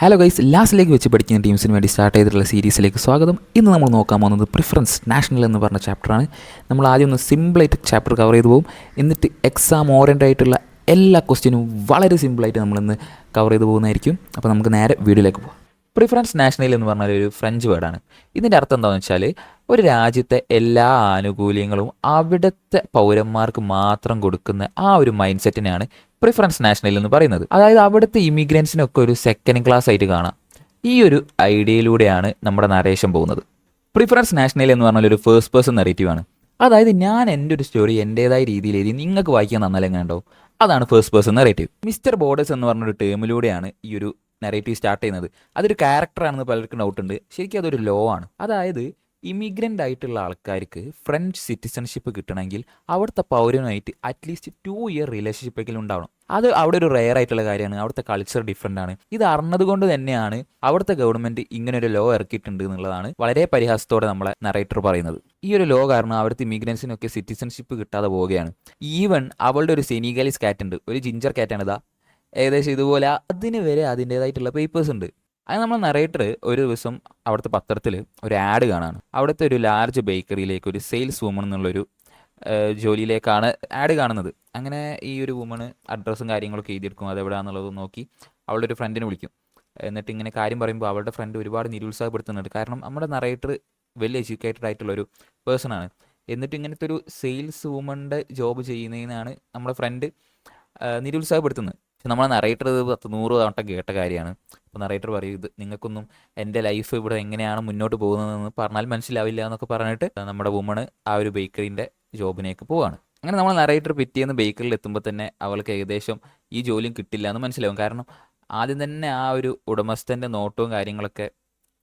Hello guys, ലാസ്റ്റിലേക്ക് വെച്ച് പഠിക്കുന്ന ടീംസിന് വേണ്ടി സ്റ്റാർട്ട് ചെയ്തിട്ടുള്ള സീരീസിലേക്ക് സ്വാഗതം. ഇന്ന് നമ്മൾ നോക്കാൻ പോകുന്നത് പ്രിഫറൻസ് നാഷണൽ എന്ന് പറഞ്ഞ ചാപ്റ്ററാണ്. നമ്മൾ ആദ്യം ഒന്ന് സിമ്പിളായിട്ട് ചാപ്റ്റർ കവർ ചെയ്ത് പോകും. എന്നിട്ട് എക്സാം ഓറിയൻ്റ് ആയിട്ടുള്ള എല്ലാ ക്വസ്റ്റ്യനും വളരെ സിമ്പിളായിട്ട് നമ്മളിന്ന് കവർ ചെയ്ത് പോകുന്നതായിരിക്കും. അപ്പോൾ നമുക്ക് നേരെ വീഡിയോയിലേക്ക് പോകാം. പ്രിഫറൻസ് നാഷണൽ എന്ന് പറഞ്ഞാൽ ഒരു ഫ്രഞ്ച് വേർഡാണ്. ഇതിൻ്റെ അർത്ഥം എന്താണെന്ന് വെച്ചാൽ ഒരു രാജ്യത്തെ എല്ലാ ആനുകൂല്യങ്ങളും അവിടുത്തെ പൗരന്മാർക്ക് മാത്രം കൊടുക്കുന്ന ആ ഒരു മൈൻഡ് സെറ്റിനെയാണ് പ്രിഫറൻസ് നാഷണൽ എന്ന് പറയുന്നത്. അതായത് അവിടുത്തെ ഇമിഗ്രൻസിനൊക്കെ ഒരു സെക്കൻഡ് ക്ലാസ് ആയിട്ട് കാണാം. ഈ ഒരു ഐഡിയയിലൂടെയാണ് നമ്മുടെ നരേഷൻ പോകുന്നത്. പ്രിഫറൻസ് നാഷണൽ എന്ന് പറഞ്ഞാൽ ഒരു ഫസ്റ്റ് പേഴ്സൺ നെറേറ്റീവ് ആണ്. അതായത് ഞാൻ എൻ്റെ ഒരു സ്റ്റോറി എൻ്റേതായ രീതിയിൽ എഴുതി നിങ്ങൾക്ക് വായിക്കാൻ തന്നാലെങ്ങനെ ഉണ്ടാവും, അതാണ് first person narrative. Mister borders എന്ന് പറഞ്ഞൊരു ടേമിലൂടെയാണ് ഈ ഒരു നെറേറ്റീവ് സ്റ്റാർട്ട് ചെയ്യുന്നത്. അതൊരു ക്യാരക്ടറാണെന്ന് പലർക്കും ഡൗട്ടുണ്ട്. ശരിക്കും അതൊരു ലോ ആണ്. അതായത് ഇമിഗ്രൻ്റ് ആയിട്ടുള്ള ആൾക്കാർക്ക് ഫ്രഞ്ച് സിറ്റിസൺഷിപ്പ് കിട്ടണമെങ്കിൽ അവിടുത്തെ പൗരനുമായിട്ട് അറ്റ്ലീസ്റ്റ് 2 ഇയർ റിലേഷൻഷിപ്പെങ്കിലും ഉണ്ടാവണം. അത് അവിടെ ഒരു റെയർ ആയിട്ടുള്ള കാര്യമാണ്. അവിടുത്തെ കൾച്ചർ ഡിഫറെൻ്റ് ആണ്. ഇത് അറിഞ്ഞതുകൊണ്ട് തന്നെയാണ് അവിടുത്തെ ഗവൺമെൻറ് ഇങ്ങനെ ഒരു ലോ ഇറക്കിയിട്ടുണ്ട് എന്നുള്ളതാണ് വളരെ പരിഹാസത്തോടെ നമ്മളെ നറേറ്റർ പറയുന്നത്. ഈ ഒരു ലോ കാരണം അവിടുത്തെ ഇമിഗ്രൻസിനൊക്കെ സിറ്റിസൺഷിപ്പ് കിട്ടാതെ പോവുകയാണ്. ഈവൻ അവളുടെ ഒരു സെനീഗാലിസ് കാറ്റ് ഉണ്ട്, ഒരു ജിഞ്ചർ കാറ്റാണ്. ഇതാ ഏകദേശം ഇതുപോലെ അതിന് വരെ അതിൻ്റേതായിട്ടുള്ള പേപ്പേഴ്സ് ഉണ്ട്. അത് നമ്മൾ നറേറ്റർ ഒരു ദിവസം അവിടുത്തെ പത്രത്തിൽ ഒരു ആഡ് കാണാണ്. അവിടുത്തെ ഒരു ലാർജ് ബേക്കറിയിലേക്ക് ഒരു സെയിൽസ് വുമൺ എന്നുള്ളൊരു ജോലിയിലേക്കാണ് ആഡ് കാണുന്നത്. അങ്ങനെ ഈ ഒരു വുമണ് അഡ്രസ്സും കാര്യങ്ങളൊക്കെ എഴുതിയെടുക്കും. അതെവിടെയാണെന്നുള്ളത് നോക്കി അവളുടെ ഒരു ഫ്രണ്ടിനെ വിളിക്കും. എന്നിട്ട് ഇങ്ങനെ കാര്യം പറയുമ്പോൾ അവളുടെ ഫ്രണ്ട് ഒരുപാട് നിരുത്സാഹപ്പെടുത്തുന്നുണ്ട്. കാരണം നമ്മുടെ നറേറ്റർ വെൽ എഡ്യൂക്കേറ്റഡ് ആയിട്ടുള്ളൊരു പേഴ്സണാണ്. എന്നിട്ട് ഇങ്ങനത്തെ ഒരു സെയിൽസ് വുമണിൻ്റെ ജോബ് ചെയ്യുന്നതിനാണ് നമ്മുടെ ഫ്രണ്ട് നിരുത്സാഹപ്പെടുത്തുന്നത്. പക്ഷെ നമ്മളെ നറേറ്റർ ഇത് 100 വട്ടം കേട്ട കാര്യമാണ്. അപ്പോൾ നറേറ്റർ പറയും, ഇത് നിങ്ങൾക്കൊന്നും എൻ്റെ ലൈഫ് ഇവിടെ എങ്ങനെയാണ് മുന്നോട്ട് പോകുന്നതെന്ന് പറഞ്ഞാൽ മനസ്സിലാവില്ല എന്നൊക്കെ പറഞ്ഞിട്ട് നമ്മുടെ വുമണ് ആ ഒരു ബേക്കറിൻ്റെ ജോബിനേക്ക് പോവാണ്. അങ്ങനെ നമ്മൾ നറേറ്റർ പിറ്റേന്ന് ബേക്കറിയിൽ എത്തുമ്പോൾ തന്നെ അവൾക്ക് ഏകദേശം ഈ ജോലിയും കിട്ടില്ല എന്ന് മനസ്സിലാവും. കാരണം ആദ്യം തന്നെ ആ ഒരു ഉടമസ്ഥൻ്റെ നോട്ടവും കാര്യങ്ങളൊക്കെ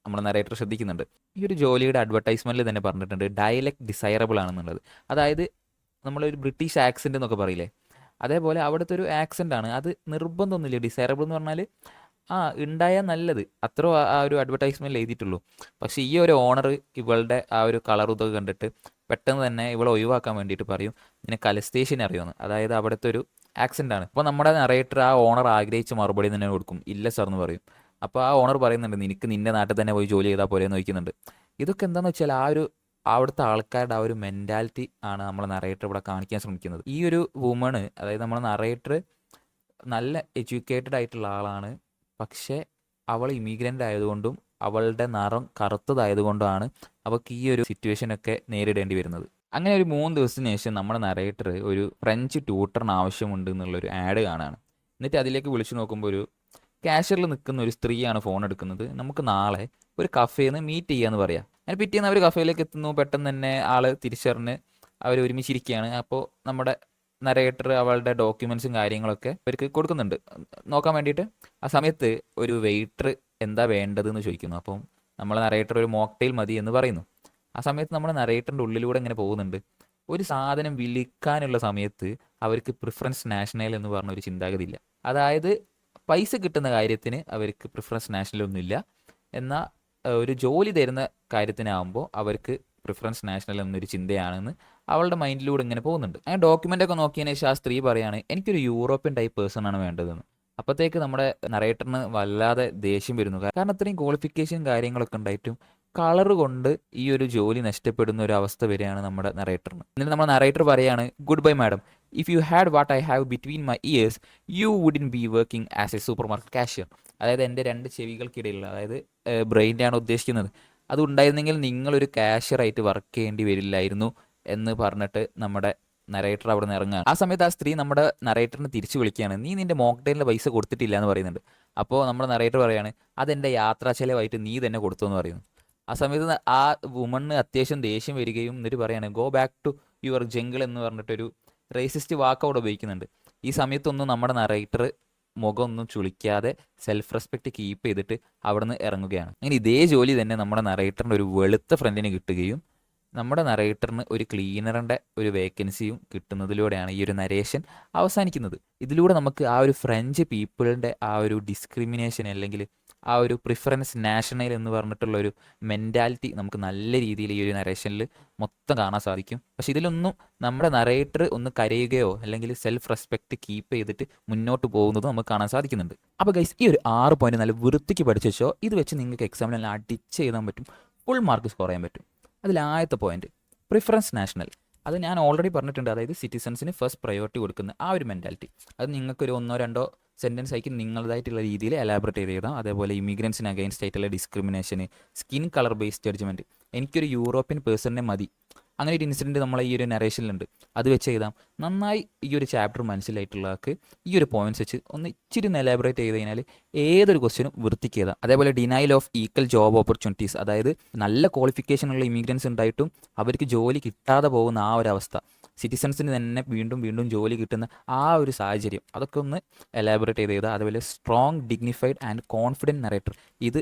നമ്മൾ നറേറ്റർ ശ്രദ്ധിക്കുന്നുണ്ട്. ഈ ഒരു ജോലിയുടെ അഡ്വർടൈസ്മെൻറ്റിൽ തന്നെ പറഞ്ഞിട്ടുണ്ട് ഡയലക്ട് ഡിസൈറബിൾ ആണെന്നുള്ളത്. അതായത് നമ്മളൊരു ബ്രിട്ടീഷ് ആക്സെൻ്റ് എന്നൊക്കെ പറയില്ലേ, അതേപോലെ അവിടുത്തെ ഒരു ആക്സെൻ്റ് ആണ്. അത് നിർബന്ധമൊന്നുമില്ല. ഡിസൈറബിൾ എന്ന് പറഞ്ഞാൽ ഉണ്ടായാൽ നല്ലത്, അത്ര ആ ഒരു അഡ്വർടൈസ്മെൻറ്റിൽ എഴുതിയിട്ടുള്ളൂ. പക്ഷേ ഈ ഒരു ഓണർ ഇവളുടെ ആ ഒരു കളർ ഇതൊക്കെ കണ്ടിട്ട് പെട്ടെന്ന് തന്നെ ഇവളെ ഒഴിവാക്കാൻ വേണ്ടിയിട്ട് പറയും, നിനക്ക് കലസ്റ്റേഷൻ അറിയുമെന്ന്. അതായത് അവിടുത്തെ ഒരു ആക്സെൻ്റ് ആണ്. അപ്പോൾ നമ്മുടെ നറേറ്റർ ആ ഓണർ ആഗ്രഹിച്ച മറുപടി തന്നെ കൊടുക്കും, ഇല്ല സാർ എന്ന് പറയും. അപ്പോൾ ആ ഓണർ പറയുന്നുണ്ട്, നിനക്ക് നിൻ്റെ നാട്ടിൽ തന്നെ പോയി ജോലി ചെയ്താൽ പോരെ എന്ന് ചോദിക്കുന്നുണ്ട്. ഇതൊക്കെ എന്താണെന്ന് വെച്ചാൽ ആ ഒരു അവിടുത്തെ ആൾക്കാരുടെ ആ ഒരു മെൻറ്റാലിറ്റി ആണ് നമ്മൾ നറേറ്റർ ഇവിടെ കാണിക്കാൻ ശ്രമിക്കുന്നത്. ഈ ഒരു വുമണ്, അതായത് നമ്മൾ നറേറ്റർ നല്ല എഡ്യൂക്കേറ്റഡ് ആയിട്ടുള്ള ആളാണ്. പക്ഷേ അവൾ ഇമിഗ്രൻ്റ് ആയതുകൊണ്ടും അവളുടെ നിറം കറുത്തതായതുകൊണ്ടാണ് അവൾക്ക് ഈ ഒരു സിറ്റുവേഷനൊക്കെ നേരിടേണ്ടി വരുന്നത്. അങ്ങനെ ഒരു 3 ദിവസത്തിന് ശേഷം നമ്മുടെ നറേറ്റർ ഒരു ഫ്രഞ്ച് ട്യൂട്ടറിന് ആവശ്യമുണ്ട് എന്നുള്ളൊരു ആഡ് കാണാണ്. എന്നിട്ട് അതിലേക്ക് വിളിച്ചു നോക്കുമ്പോൾ ഒരു കാഷ്യറിൽ നിൽക്കുന്ന ഒരു സ്ത്രീയാണ് ഫോൺ എടുക്കുന്നത്. നമുക്ക് നാളെ ഒരു കഫേയിൽ നിന്ന് മീറ്റ് ചെയ്യാമെന്ന് പറയാം. അങ്ങനെ പിറ്റേന്ന് അവർ കഫേയിലേക്ക് എത്തുന്നു. പെട്ടെന്ന് തന്നെ ആൾ തിരിച്ചറിഞ്ഞ് അവർ ഒരുമിച്ചിരിക്കുകയാണ്. അപ്പോൾ നമ്മുടെ നരേറ്റർ അവളുടെ ഡോക്യുമെൻസും കാര്യങ്ങളൊക്കെ അവർക്ക് കൊടുക്കുന്നുണ്ട് നോക്കാൻ വേണ്ടിയിട്ട്. ആ സമയത്ത് ഒരു വെയിറ്റർ എന്താ വേണ്ടതെന്ന് ചോദിക്കുന്നു. അപ്പം നമ്മൾ നരേറ്റർ ഒരു മോക്ടെയിൽ മതി എന്ന് പറയുന്നു. ആ സമയത്ത് നമ്മൾ നരേറ്ററിൻ്റെ ഉള്ളിലൂടെ ഇങ്ങനെ പോകുന്നുണ്ട്. ഒരു സാധനം വിളിക്കാനുള്ള സമയത്ത് അവർക്ക് പ്രിഫറൻസ് നാഷണൽ എന്ന് പറഞ്ഞ ഒരു ചിന്താഗതി ഇല്ല. അതായത് പൈസ കിട്ടുന്ന കാര്യത്തിന് അവർക്ക് പ്രിഫറൻസ് നാഷണൽ ഒന്നുമില്ല. എന്നാൽ ഒരു ജോലി തരുന്ന കാര്യത്തിനാകുമ്പോൾ അവർക്ക് പ്രിഫറൻസ് നാഷണൽ എന്നൊരു ചിന്തയാണെന്ന് അവളുടെ മൈൻഡിലൂടെ ഇങ്ങനെ പോകുന്നുണ്ട്. അങ്ങനെ ഡോക്യുമെൻ്റ് ഒക്കെ നോക്കിയതിന് ശേഷം ആ സ്ത്രീ പറയാണ്, എനിക്കൊരു യൂറോപ്യൻ ടൈപ്പ് പേഴ്സൺ ആണ് വേണ്ടതെന്ന്. അപ്പോഴത്തേക്ക് നമ്മുടെ നറേറ്ററിന് വല്ലാതെ ദേഷ്യം വരുന്നു. കാരണം അത്രയും ക്വാളിഫിക്കേഷൻ കാര്യങ്ങളൊക്കെ ഉണ്ടായിട്ടും കളർ കൊണ്ട് ഈ ഒരു ജോലി നഷ്ടപ്പെടുന്ന ഒരു അവസ്ഥ വരികയാണ് നമ്മുടെ നറേറ്ററിന്. എന്നിട്ട് നമ്മുടെ നറേറ്റർ പറയാണ്, good bye madam, if you had what I have between my years U wouldn't be working as A super market cashier. അതായത് എൻ്റെ 2 ചെവികൾക്കിടയിലുള്ള, അതായത് ബ്രെയിൻ്റെ ആണ് ഉദ്ദേശിക്കുന്നത്, അത് ഉണ്ടായിരുന്നെങ്കിൽ നിങ്ങളൊരു കാഷ്യറായിട്ട് വർക്ക് ചെയ്യേണ്ടി വരില്ലായിരുന്നു എന്ന് പറഞ്ഞിട്ട് നമ്മുടെ നറേറ്റർ അവിടെ നിന്ന് ഇറങ്ങുകയാണ്. ആ സമയത്ത് ആ സ്ത്രീ നമ്മുടെ നറേറ്ററിനെ തിരിച്ചു വിളിക്കുകയാണ്, നീ നിൻ്റെ മോക്ടെയിലിൻ്റെ പൈസ കൊടുത്തിട്ടില്ല എന്ന് പറയുന്നുണ്ട്. അപ്പോൾ നമ്മുടെ നറേറ്റർ പറയാണ്, അതെൻ്റെ യാത്രാ ചെലവായിട്ട് നീ തന്നെ കൊടുത്തു എന്ന് പറയുന്നു. ആ സമയത്ത് ആ വുമണ് അത്യാവശ്യം ദേഷ്യം വരികയും എന്നിട്ട് പറയാണ്, go back to your jungle എന്ന് പറഞ്ഞിട്ടൊരു റേസിസ്റ്റ് വാക്ക് അവിടെ ഉപയോഗിക്കുന്നുണ്ട്. ഈ സമയത്തൊന്നും നമ്മുടെ നറേറ്റർ മുഖമൊന്നും ചുളിക്കാതെ സെൽഫ് റെസ്പെക്റ്റ് കീപ്പ് ചെയ്തിട്ട് അവിടെ നിന്ന് ഇറങ്ങുകയാണ്. അങ്ങനെ ഇതേ ജോലി തന്നെ നമ്മുടെ നറേറ്ററിൻ്റെ ഒരു വെളുത്ത ഫ്രണ്ടിന് കിട്ടുകയും നമ്മുടെ നറേറ്ററിന് ഒരു ക്ലീനറിൻ്റെ ഒരു വേക്കൻസിയും കിട്ടുന്നതിലൂടെയാണ് ഈ ഒരു നരേഷൻ അവസാനിക്കുന്നത്. ഇതിലൂടെ നമുക്ക് ആ ഒരു ഫ്രഞ്ച് പീപ്പിളിൻ്റെ ആ ഒരു ഡിസ്ക്രിമിനേഷൻ അല്ലെങ്കിൽ ആ ഒരു പ്രിഫറൻസ് നാഷണൽ എന്ന് പറഞ്ഞിട്ടുള്ള ഒരു മെൻറ്റാലിറ്റി നമുക്ക് നല്ല രീതിയിൽ ഈ ഒരു നരേഷനിൽ മൊത്തം കാണാൻ സാധിക്കും. പക്ഷെ ഇതിലൊന്നും നമ്മുടെ നറേറ്റർ ഒന്ന് കരയുകയോ അല്ലെങ്കിൽ സെൽഫ് റെസ്പെക്റ്റ് കീപ്പ് ചെയ്തിട്ട് മുന്നോട്ട് പോകുന്നത് നമുക്ക് കാണാൻ സാധിക്കുന്നുണ്ട്. അപ്പോൾ ഗൈസ്, ഈ ഒരു 6 പോയിന്റ് നല്ല വൃത്തിക്ക് പഠിച്ചു വെച്ചോ. ഇത് വെച്ച് നിങ്ങൾക്ക് എക്സാമിൽ നല്ല അടിച്ച് എഴുതാൻ പറ്റും, ഫുൾ മാർക്ക് സ്കോർ ചെയ്യാൻ പറ്റും. അതിൽ ആദ്യത്തെ പോയിന്റ് പ്രിഫറൻസ് നാഷണൽ. അത് ഞാൻ ഓൾറെഡി പറഞ്ഞിട്ടുണ്ട്. അതായത് സിറ്റിസൺസിന് ഫസ്റ്റ് പ്രയോറിറ്റി കൊടുക്കുന്ന ആ ഒരു മെൻറ്റാലിറ്റി. അത് നിങ്ങൾക്കൊരു 1-2 സെൻറ്റൻസ് ആയിരിക്കും നിങ്ങളുടേതായിട്ടുള്ള രീതിയിൽ എലാബറേറ്റ് ചെയ്ത് എഴുതാം. അതേപോലെ ഇമിഗ്രൻസിന് അഗൈൻസ്റ്റ് ആയിട്ടുള്ള discrimination, skin colour based judgement. എനിക്കൊരു യൂറോപ്യൻ പേഴ്സണിനെ മതി, അങ്ങനെ ഒരു ഇൻസിഡൻറ്റ് നമ്മളെ ഈ ഒരു നറേഷനിലുണ്ട്. അത് വെച്ച് എഴുതാം. നന്നായി ഈ ഒരു ചാപ്റ്റർ മനസ്സിലായിട്ടുള്ളവർക്ക് ഈ ഒരു പോയിന്റ്സ് വെച്ച് ഒന്ന് ഇച്ചിരി എലാബറേറ്റ് ചെയ്ത് കഴിഞ്ഞാൽ ഏതൊരു ക്വസ്റ്റ്യനും വൃത്തിക്ക് എഴുതാം. അതേപോലെ denial of equal job opportunities. അതായത് നല്ല ക്വാളിഫിക്കേഷൻ ഉള്ള ഇമിഗ്രൻസ് ഉണ്ടായിട്ടും അവർക്ക് ജോലി കിട്ടാതെ പോകുന്ന ആ ഒരു അവസ്ഥ, സിറ്റിസൺസിന് തന്നെ വീണ്ടും വീണ്ടും ജോലി കിട്ടുന്ന ആ ഒരു സാഹചര്യം, അതൊക്കെ ഒന്ന് എലാബറേറ്റ് ചെയ്ത് എഴുതുക. അതുപോലെ strong, dignified and confident narrator. ഇത്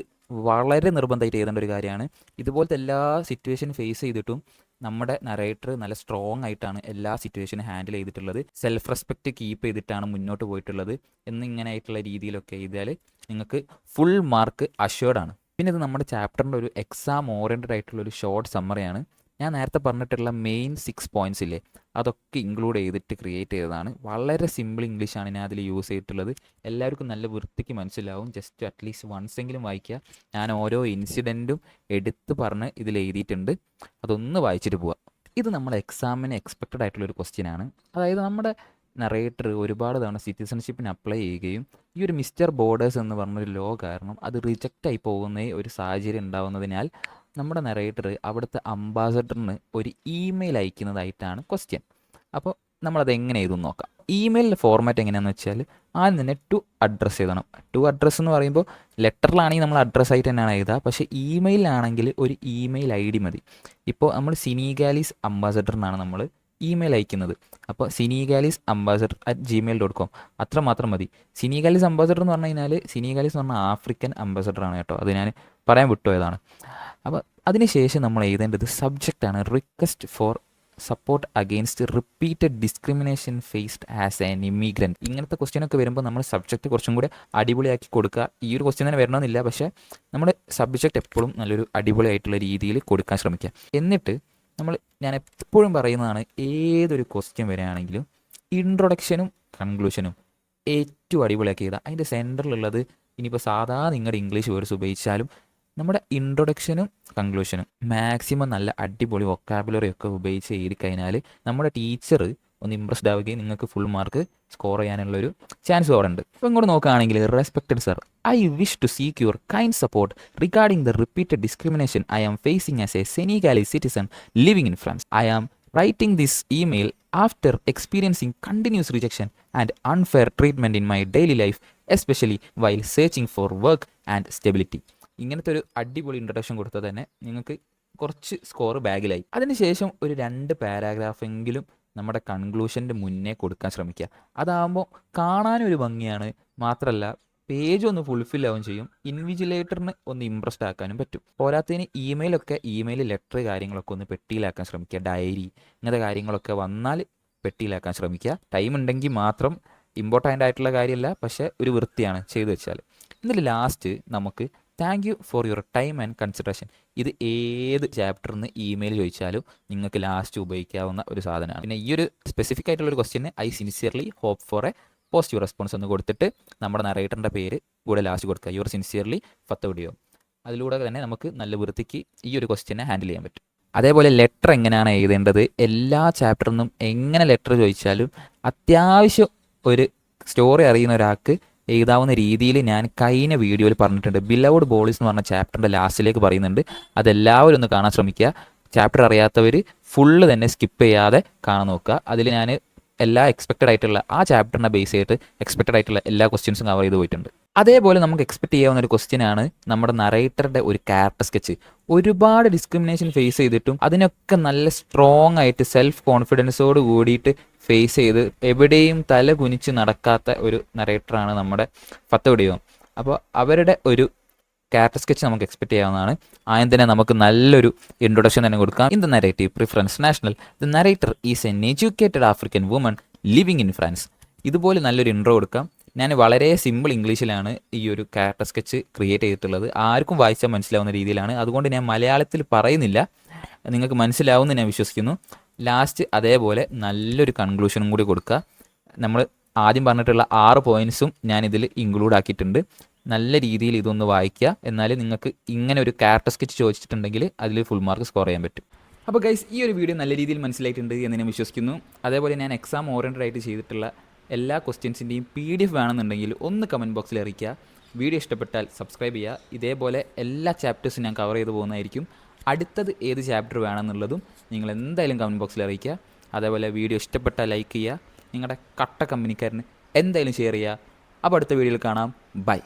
വളരെ നിർബന്ധമായിട്ട് എഴുതേണ്ട ഒരു കാര്യമാണ്. ഇതുപോലത്തെ എല്ലാ സിറ്റുവേഷൻ ഫേസ് ചെയ്തിട്ടും നമ്മുടെ നറേറ്റർ നല്ല സ്ട്രോങ് ആയിട്ടാണ് എല്ലാ സിറ്റുവേഷനും ഹാൻഡിൽ ചെയ്തിട്ടുള്ളത്, സെൽഫ് റെസ്പെക്റ്റ് കീപ്പ് ചെയ്തിട്ടാണ് മുന്നോട്ട് പോയിട്ടുള്ളത് എന്നിങ്ങനെ ആയിട്ടുള്ള രീതിയിലൊക്കെ എഴുതിയാൽ നിങ്ങൾക്ക് ഫുൾ മാർക്ക് അഷ്വേർഡ് ആണ്. പിന്നെ ഇത് നമ്മുടെ ചാപ്റ്ററിൻ്റെ ഒരു എക്സാം ഓറിയൻറ്റഡ് ആയിട്ടുള്ള ഒരു ഷോർട്ട് സമ്മറിയാണ്. ഞാൻ നേരത്തെ പറഞ്ഞിട്ടുള്ള മെയിൻ 6 പോയിന്റ്സ് ഇല്ലേ, അതൊക്കെ ഇൻക്ലൂഡ് ചെയ്തിട്ട് ക്രിയേറ്റ് ചെയ്തതാണ്. വളരെ സിമ്പിൾ ഇംഗ്ലീഷാണ് ഞാൻ അതിൽ യൂസ് ചെയ്തിട്ടുള്ളത്. എല്ലാവർക്കും നല്ല വൃത്തിക്ക് മനസ്സിലാവും. ജസ്റ്റ് അറ്റ്ലീസ്റ്റ് വൺസെങ്കിലും വായിക്കുക. ഞാൻ ഓരോ ഇൻസിഡൻറ്റും എടുത്ത് പറഞ്ഞ് ഇതിൽ എഴുതിയിട്ടുണ്ട്. അതൊന്ന് വായിച്ചിട്ട് പോവുക. ഇത് നമ്മുടെ എക്സാമിന് എക്സ്പെക്റ്റഡ് ആയിട്ടുള്ളൊരു ക്വസ്റ്റ്യൻ ആണ്. അതായത് നമ്മുടെ നറേറ്റർ ഒരുപാട് തവണ സിറ്റിസൺഷിപ്പിന് അപ്ലൈ ചെയ്യുകയും ഈ ഒരു മിസ്റ്റർ ബോർഡേഴ്സ് എന്ന് പറഞ്ഞൊരു ലോ കാരണം അത് റിജക്റ്റ് ആയി പോകുന്ന ഒരു സാഹചര്യം ഉണ്ടാകുന്നതിനാൽ നമ്മുടെ നറേറ്റർ അവിടുത്തെ അംബാസഡറിന് ഒരു ഇമെയിൽ അയക്കുന്നതായിട്ടാണ് ക്വസ്റ്റ്യൻ. അപ്പോൾ നമ്മളത് എങ്ങനെ എഴുതും നോക്കാം. ഇമെയിലിൻ്റെ ഫോർമാറ്റ് എങ്ങനെയാണെന്ന് വെച്ചാൽ ആദ്യം തന്നെ ടു അഡ്രസ്സ് എഴുതണം. ടു അഡ്രസ്സ് എന്ന് പറയുമ്പോൾ ലെറ്ററിലാണെങ്കിൽ നമ്മൾ അഡ്രസ്സായിട്ട് തന്നെയാണ് എഴുതുക. പക്ഷേ ഇമെയിലാണെങ്കിൽ ഒരു ഇമെയിൽ ഐ ഡി മതി. ഇപ്പോൾ നമ്മൾ സിനിഗാലീസ് അംബാസഡറിനാണ് നമ്മൾ ഇമെയിൽ അയക്കുന്നത്. അപ്പോൾ സിനിഗാലീസ് ambassador@gmail.com അത്ര മാത്രം മതി. സിനിഗാലീസ് അംബാസഡർ എന്ന് പറഞ്ഞു കഴിഞ്ഞാൽ സിനിഗാലീസ് എന്ന് പറഞ്ഞാൽ ആഫ്രിക്കൻ അംബാസഡറാണ് കേട്ടോ. അത് ഞാൻ പറയാൻ വിട്ടുപോയതാണ്. അപ്പോൾ അതിനുശേഷം നമ്മൾ എഴുതേണ്ടത് സബ്ജക്റ്റാണ്. Request for support against repeated discrimination faced as an immigrant. ഇങ്ങനത്തെ ക്വസ്റ്റ്യനൊക്കെ വരുമ്പോൾ നമ്മൾ സബ്ജക്റ്റ് കുറച്ചും കൂടെ അടിപൊളിയാക്കി കൊടുക്കുക. ഈ ഒരു ക്വസ്റ്റ്യൻ തന്നെ വരണമെന്നില്ല, പക്ഷേ നമ്മുടെ സബ്ജക്റ്റ് എപ്പോഴും നല്ലൊരു അടിപൊളിയായിട്ടുള്ള രീതിയിൽ കൊടുക്കാൻ ശ്രമിക്കുക. എന്നിട്ട് ഞാൻ എപ്പോഴും പറയുന്നതാണ്, ഏതൊരു ക്വസ്റ്റ്യൻ വരികയാണെങ്കിലും ഇൻട്രൊഡക്ഷനും കൺക്ലൂഷനും ഏറ്റവും അടിപൊളിയാക്കി ചെയ്താൽ അതിൻ്റെ സെൻറ്ററിലുള്ളത് ഇനിയിപ്പോൾ സാധാ നിങ്ങളുടെ ഇംഗ്ലീഷ് വേർഡ്സ് ഉപയോഗിച്ചാലും നമ്മുടെ ഇൻട്രൊഡക്ഷനും കൺക്ലൂഷനും മാക്സിമം നല്ല അടിപൊളി വൊക്കാബുലറി ഒക്കെ ഉപയോഗിച്ച് എഴുതി കഴിഞ്ഞാൽ നമ്മുടെ ടീച്ചർ ഒന്ന് ഇംപ്രസ്ഡ് ആവുകയും നിങ്ങൾക്ക് ഫുൾ മാർക്ക് സ്കോർ ചെയ്യാനുള്ളൊരു ചാൻസ് അവിടെ ഉണ്ട്. അപ്പോൾ ഇങ്ങോട്ട് നോക്കുകയാണെങ്കിൽ, respected sir, I wish to seek your kind support regarding the repeated discrimination I am facing as a Senegalese citizen living in France. I am writing this email after experiencing continuous rejection and unfair treatment in my daily life, especially while searching for work and stability. ഇങ്ങനത്തെ ഒരു അടിപൊളി introduction കൊടുത്താൽ തന്നെ നിങ്ങൾക്ക് കുറച്ച് score ബാഗിലായി. അതിനുശേഷം ഒരു 2 പാരാഗ്രാഫെങ്കിലും നമ്മുടെ കൺക്ലൂഷൻ്റെ മുന്നേ കൊടുക്കാൻ ശ്രമിക്കുക. അതാകുമ്പോൾ കാണാനൊരു ഭംഗിയാണ്, മാത്രമല്ല പേജ് ഒന്ന് ഫുൾഫിൽ ആവുകയും ചെയ്യും. ഇൻവിജിലേറ്ററിന് ഒന്ന് ഇംപ്രസ്ഡ് ആക്കാനും പറ്റും. പോരാത്തതിന് ഇമെയിൽ ലെറ്റർ കാര്യങ്ങളൊക്കെ ഒന്ന് പെട്ടിയിലാക്കാൻ ശ്രമിക്കുക. ഡയറി ഇങ്ങനത്തെ കാര്യങ്ങളൊക്കെ വന്നാൽ പെട്ടിയിലാക്കാൻ ശ്രമിക്കുക. ടൈം ഉണ്ടെങ്കിൽ മാത്രം. ഇമ്പോർട്ടൻ്റ് ആയിട്ടുള്ള കാര്യമല്ല, പക്ഷേ ഒരു വൃത്തിയാണ് ചെയ്തു വെച്ചാൽ. എന്നിട്ട് ലാസ്റ്റ് നമുക്ക് thank you for your time and consideration. ഇത് ഏത് ചാപ്റ്ററിന് ഇമെയിൽ ചോദിച്ചാലും നിങ്ങൾക്ക് ലാസ്റ്റ് ഉപയോഗിക്കാവുന്ന ഒരു സാധനമാണ്. പിന്നെ ഈ ഒരു സ്പെസിഫിക് ആയിട്ടുള്ളൊരു question I sincerely hope for a positive response എന്ന് കൊടുത്തിട്ട് നമ്മുടെ നറേറ്ററിൻ്റെ പേര് കൂടെ ലാസ്റ്റ് കൊടുക്കുക. യുവർ സിൻസിയർലി ഫത്തൗഡിയോ. അതിലൂടെ തന്നെ നമുക്ക് നല്ല വൃത്തിക്ക് ഈ ഒരു ക്വസ്റ്റ്യനെ ഹാൻഡിൽ ചെയ്യാൻ പറ്റും. അതേപോലെ ലെറ്റർ എങ്ങനെയാണ് എഴുതേണ്ടത്, എല്ലാ ചാപ്റ്ററിൽ നിന്നും എങ്ങനെ ലെറ്റർ ചോദിച്ചാലും അത്യാവശ്യം ഒരു സ്റ്റോറി അറിയുന്ന ഒരാൾക്ക് എഴുതാവുന്ന രീതിയിൽ ഞാൻ കഴിഞ്ഞ വീഡിയോയിൽ പറഞ്ഞിട്ടുണ്ട്. ബിലൗഡ് ബോളീസ് എന്ന് പറഞ്ഞ ചാപ്റ്ററിൻ്റെ ലാസ്റ്റിലേക്ക് പറയുന്നുണ്ട്. അതെല്ലാവരും ഒന്ന് കാണാൻ ശ്രമിക്കുക. ചാപ്റ്റർ അറിയാത്തവർ ഫുള്ള് തന്നെ സ്കിപ്പ് ചെയ്യാതെ കാണാൻ നോക്കുക. അതിൽ ഞാൻ എല്ലാ എക്സ്പെക്റ്റഡ് ആയിട്ടുള്ള ആ ചാപ്റ്ററിനെ ബേസ് ചെയ്തിട്ട് എക്സ്പെക്റ്റഡ് ആയിട്ടുള്ള എല്ലാ ക്വസ്റ്റ്യൻസും കവർ ചെയ്ത് പോയിട്ടുണ്ട്. അതേപോലെ നമുക്ക് എക്സ്പെക്ട് ചെയ്യാവുന്ന ഒരു ക്വസ്റ്റ്യനാണ് നമ്മുടെ നറേറ്ററുടെ ഒരു ക്യാരക്ടർ സ്കെച്ച്. ഒരുപാട് ഡിസ്ക്രിമിനേഷൻ ഫേസ് ചെയ്തിട്ടും അതിനൊക്കെ നല്ല സ്ട്രോങ് ആയിട്ട് സെൽഫ് കോൺഫിഡൻസോട് കൂടിയിട്ട് ഫേസ് ചെയ്ത് എവിടെയും തല കുനിച്ച് നടക്കാത്ത ഒരു നറേറ്ററാണ് നമ്മുടെ ഫത്തൗഡിയോ. അപ്പോൾ അവരുടെ ഒരു ക്യാരക്ടർ സ്കെച്ച് നമുക്ക് എക്സ്പെക്ട് ചെയ്യാവുന്നതാണ്. ആദ്യം തന്നെ നമുക്ക് നല്ലൊരു ഇൻട്രൊഡക്ഷൻ തന്നെ കൊടുക്കാം. In the narrative preference national, the narrator is N educated African woman living in France. ഇതുപോലെ നല്ലൊരു ഇൻട്രോ കൊടുക്കാം. ഞാൻ വളരെ സിമ്പിൾ ഇംഗ്ലീഷിലാണ് ഈ ഒരു ക്യാരക്ടർ സ്കെച്ച് ക്രിയേറ്റ് ചെയ്തിട്ടുള്ളത്. ആർക്കും വായിച്ചാൽ മനസ്സിലാവുന്ന രീതിയിലാണ്. അതുകൊണ്ട് ഞാൻ മലയാളത്തിൽ പറയുന്നില്ല, നിങ്ങൾക്ക് മനസ്സിലാവുമെന്ന് ഞാൻ വിശ്വസിക്കുന്നു. ലാസ്റ്റ് അതേപോലെ നല്ലൊരു കൺക്ലൂഷനും കൂടി കൊടുക്കുക. നമ്മൾ ആദ്യം പറഞ്ഞിട്ടുള്ള 6 പോയിൻറ്റ്സും ഞാൻ ഇതിൽ ഇൻക്ലൂഡ് ആക്കിയിട്ടുണ്ട്. നല്ല രീതിയിൽ ഇതൊന്ന് വായിക്കുക, എന്നാൽ നിങ്ങൾക്ക് ഇങ്ങനെ ഒരു ക്യാരക്ടർ സ്കെച്ച് ചോദിച്ചിട്ടുണ്ടെങ്കിൽ അതിൽ ഫുൾ മാർക്ക് സ്കോർ ചെയ്യാൻ പറ്റും. അപ്പോൾ ഗൈസ്, ഈ ഒരു വീഡിയോ നല്ല രീതിയിൽ മനസ്സിലായിട്ടുണ്ട് എന്ന് ഞാൻ വിശ്വസിക്കുന്നു. അതേപോലെ ഞാൻ എക്സാം ഓറിയൻറ്റഡ് ആയിട്ട് ചെയ്തിട്ടുള്ള എല്ലാ ക്വസ്റ്റ്യൻസിൻ്റെയും PDF വേണമെന്നുണ്ടെങ്കിൽ ഒന്ന് കമൻറ്റ് ബോക്സിൽ അറിയിക്കുക. വീഡിയോ ഇഷ്ടപ്പെട്ടാൽ സബ്സ്ക്രൈബ് ചെയ്യുക. ഇതേപോലെ എല്ലാ ചാപ്റ്റേഴ്സും ഞാൻ കവർ ചെയ്ത് പോകുന്നതായിരിക്കും. അടുത്തത് ഏത് ചാപ്റ്റർ വേണമെന്നുള്ളതും നിങ്ങൾ എന്തായാലും കമൻറ്റ് ബോക്സിൽ അറിയിക്കുക. അതേപോലെ വീഡിയോ ഇഷ്ടപ്പെട്ടാൽ ലൈക്ക് ചെയ്യുക. നിങ്ങളുടെ കട്ട കമ്പനിക്കാരന് എന്തായാലും ഷെയർ ചെയ്യുക. അപ്പോൾ അടുത്ത വീഡിയോയിൽ കാണാം. ബൈ.